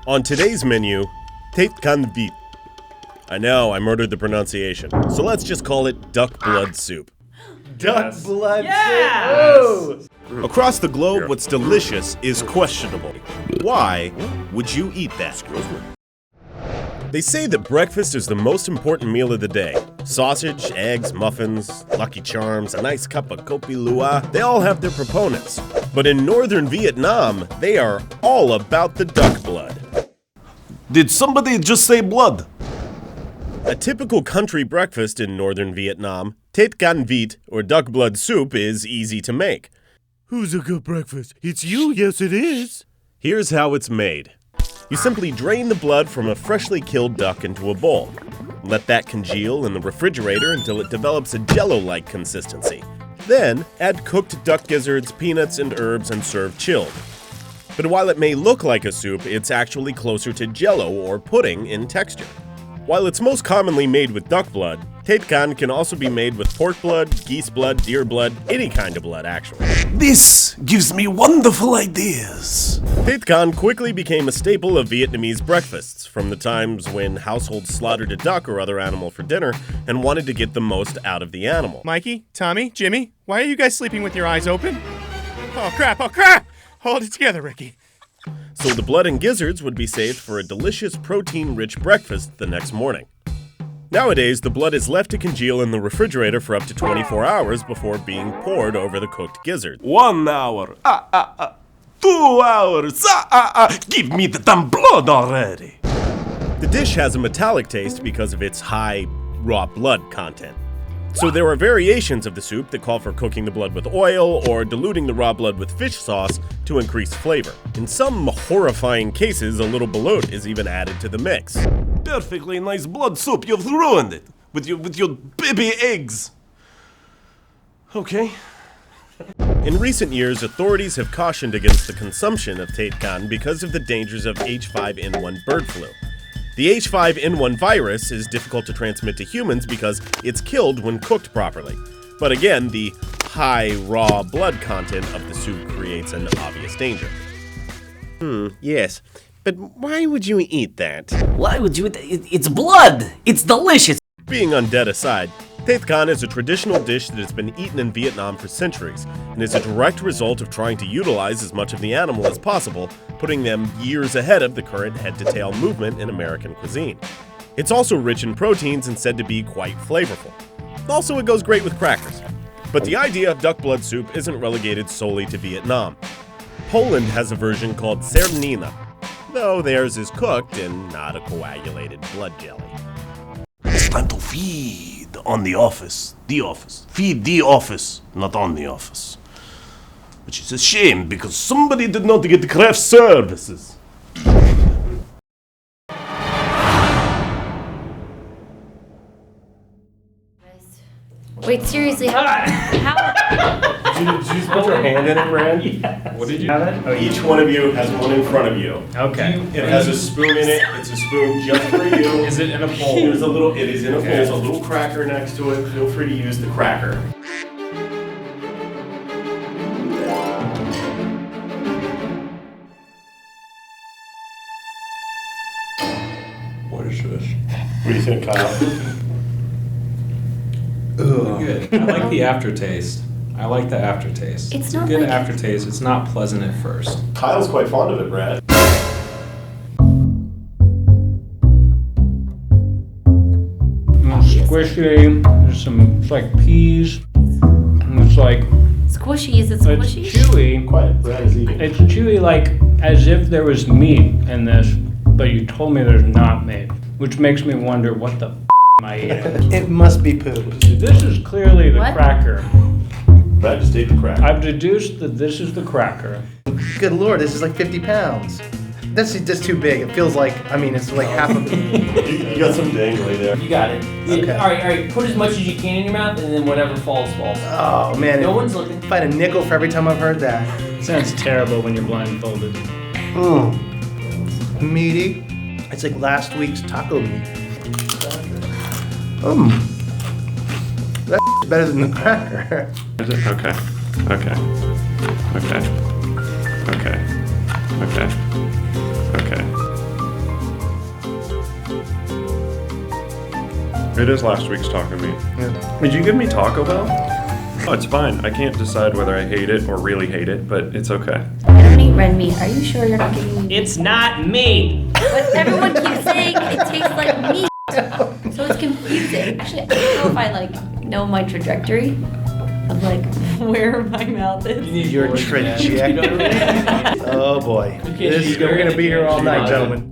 On today's menu, Tiet Canh Vit. I know, I murdered the pronunciation. So let's just call it duck blood soup. Duck blood soup? Oh! Across the globe, what's delicious is questionable. Why would you eat that? They say that breakfast is the most important meal of the day. Sausage, eggs, muffins, Lucky Charms, a nice cup of kopi luwak, they all have their proponents. But in northern Vietnam, they are all about the duck blood. Did somebody just say blood? A typical country breakfast in northern Vietnam, Tiet Canh Vit, or duck blood soup, is easy to make. Who's a good breakfast? It's you, yes it is. Here's how it's made. You simply drain the blood from a freshly killed duck into a bowl. Let that congeal in the refrigerator until it develops a jello-like consistency. Then, add cooked duck gizzards, peanuts, and herbs and serve chilled. But while it may look like a soup, it's actually closer to jello or pudding in texture. While it's most commonly made with duck blood, Tiet Canh can also be made with pork blood, geese blood, deer blood, any kind of blood actually. This gives me wonderful ideas. Tiet Canh quickly became a staple of Vietnamese breakfasts from the times when households slaughtered a duck or other animal for dinner and wanted to get the most out of the animal. Mikey, Tommy, Jimmy, why are you guys sleeping with your eyes open? Oh crap, oh crap! Hold it together, Ricky. So the blood and gizzards would be saved for a delicious protein-rich breakfast the next morning. Nowadays, the blood is left to congeal in the refrigerator for up to 24 hours before being poured over the cooked gizzard. 1 hour. 2 hours. Give me the damn blood already. The dish has a metallic taste because of its high raw blood content. So there are variations of the soup that call for cooking the blood with oil or diluting the raw blood with fish sauce to increase flavor. In some horrifying cases, a little balut is even added to the mix. Perfectly nice blood soup. You've ruined it with your baby eggs. Okay. In recent years, authorities have cautioned against the consumption of Tiet Canh because of the dangers of H5N1 bird flu. The H5N1 virus is difficult to transmit to humans because it's killed when cooked properly. But again, the high raw blood content of the soup creates an obvious danger. Yes. But why would you eat that? Why would you? It's blood! It's delicious! Being undead aside, Tiet Canh is a traditional dish that has been eaten in Vietnam for centuries and is a direct result of trying to utilize as much of the animal as possible, putting them years ahead of the current head-to-tail movement in American cuisine. It's also rich in proteins and said to be quite flavorful. Also, it goes great with crackers. But the idea of duck blood soup isn't relegated solely to Vietnam. Poland has a version called sernina, though theirs is cooked in not a coagulated blood jelly. It's time to feed on the office. The office. Feed the office, not on the office. Which is a shame because somebody did not get the craft services. Wait, seriously, how? Did you just put your hand in it, Brad? Yes. What did you have? it? Each one of you has one in front of you. Okay. It has a spoon in it. It's a spoon just for you. Is it in a bowl? It is in a bowl. There's a little cracker next to it. Feel free to use the cracker. What is this? What do you think, Kyle? Good. I like the aftertaste. It's a not good like- aftertaste. It's not pleasant at first. Kyle's quite fond of it, Brad. Squishy. It's like peas. And it's like, Squishy, is it it's squishy? chewy. Quiet, Brad is eating. It's chewy like as if there was meat in this, but you told me there's not meat. Which makes me wonder what the am I eating? It must be poop. This is clearly the What? cracker. Brad just ate the cracker. I've deduced that this is the cracker. Good lord, this is like 50 pounds. That's just too big. It feels like, it's like half of it. You got some dangly there. You got it. Okay. All right. Put as much as you can in your mouth, and then whatever falls. Oh man, No one's looking. if I had a nickel for every time I've heard that. Sounds terrible when you're blindfolded. Meaty. It's like last week's taco meat. That's better than the cracker. Is it? Okay. Okay. Okay. Okay. Okay. Okay. It is last week's taco meat. Did you give me Taco Bell? Oh, it's fine. I can't decide whether I hate it or really hate it, but it's okay. I don't eat red meat. Are you sure you're not giving me? It's not meat. But everyone keeps saying it tastes like meat. So it's confusing. Actually, I don't know if I know my trajectory of where my mouth is. Your trajectory. Oh boy. We're gonna be here all night, gentlemen.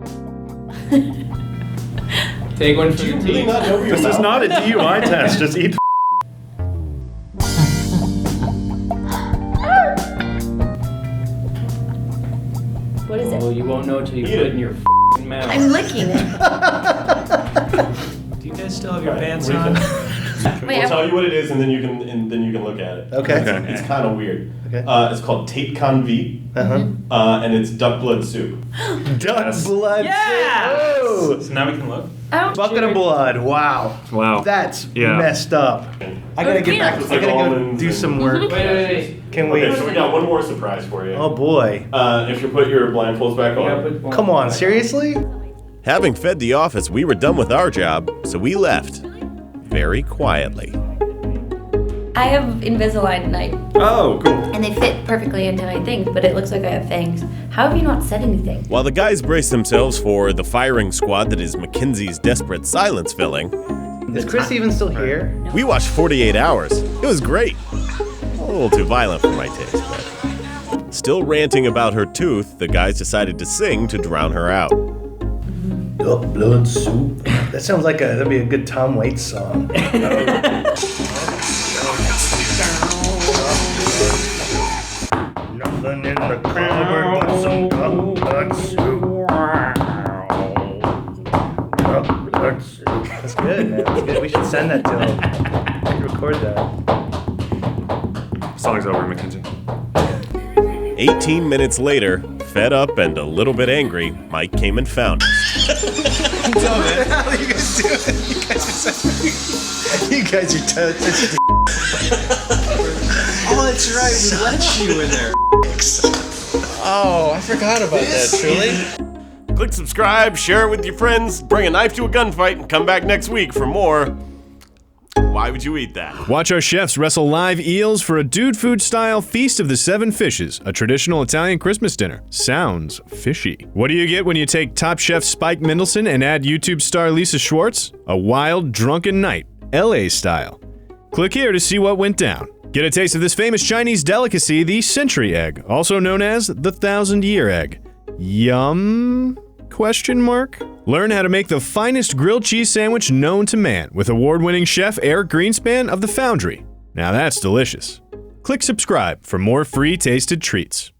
Take one for the Really team. not know where your This is mouth not a DUI test. Just eat. What is Oh, it? you won't know until you put it in your mouth. I'm licking it. Do you guys still have your pants on? Wait, We'll tell you what it is, and then you can look at it. Okay. Okay. It's kind of weird. Okay. It's called Tiet Canh Vit, and it's duck blood soup. Duck blood. Yes! Oh, So now we can look. bucket of blood. Wow. Wow. That's Yeah. messed up. I gotta get back. It's I like gotta go almonds do and- some work. Wait. Can we? Okay, so we got one more surprise for you. Oh boy. If you put your blindfolds back on. Come on, seriously? Having fed the office, we were done with our job, so we left. Very quietly. I have Invisalign and Oh, cool. and they fit perfectly into my things, but it looks like I have fangs. How have you not said anything? While the guys brace themselves for the firing squad that is Mackenzie's desperate silence filling, Is Chris even still here? we watched 48 Hours. It was great. A little too violent for my taste, but still ranting about her tooth, the guys decided to sing to drown her out. Duck blood soup. That sounds like that'd be a good Tom Waits song. Nothing in the cupboard but some duck blood soup. Duck blood soup. That's good, man. That's good. We should send that to him. We should record that. Song's over, Mackenzie. 18 minutes later, fed up and a little bit angry, Mike came and found us. How you guys doing? You guys are toast. Oh, that's right. We let you in there. Oh, I forgot about that, truly. Click subscribe, share it with your friends, bring a knife to a gunfight, and come back next week for more. Why would you eat that? Watch our chefs wrestle live eels for a dude food style Feast of the Seven Fishes, a traditional Italian Christmas dinner. Sounds fishy. What do you get when you take Top Chef Spike Mendelsohn and add YouTube star Lisa Schwartz? A wild, drunken night, LA style. Click here to see what went down. Get a taste of this famous Chinese delicacy, the century egg, also known as the 1,000-year egg. Yum? Question mark? Learn how to make the finest grilled cheese sandwich known to man with award-winning chef Eric Greenspan of The Foundry. Now that's delicious. Click subscribe for more free tasted treats.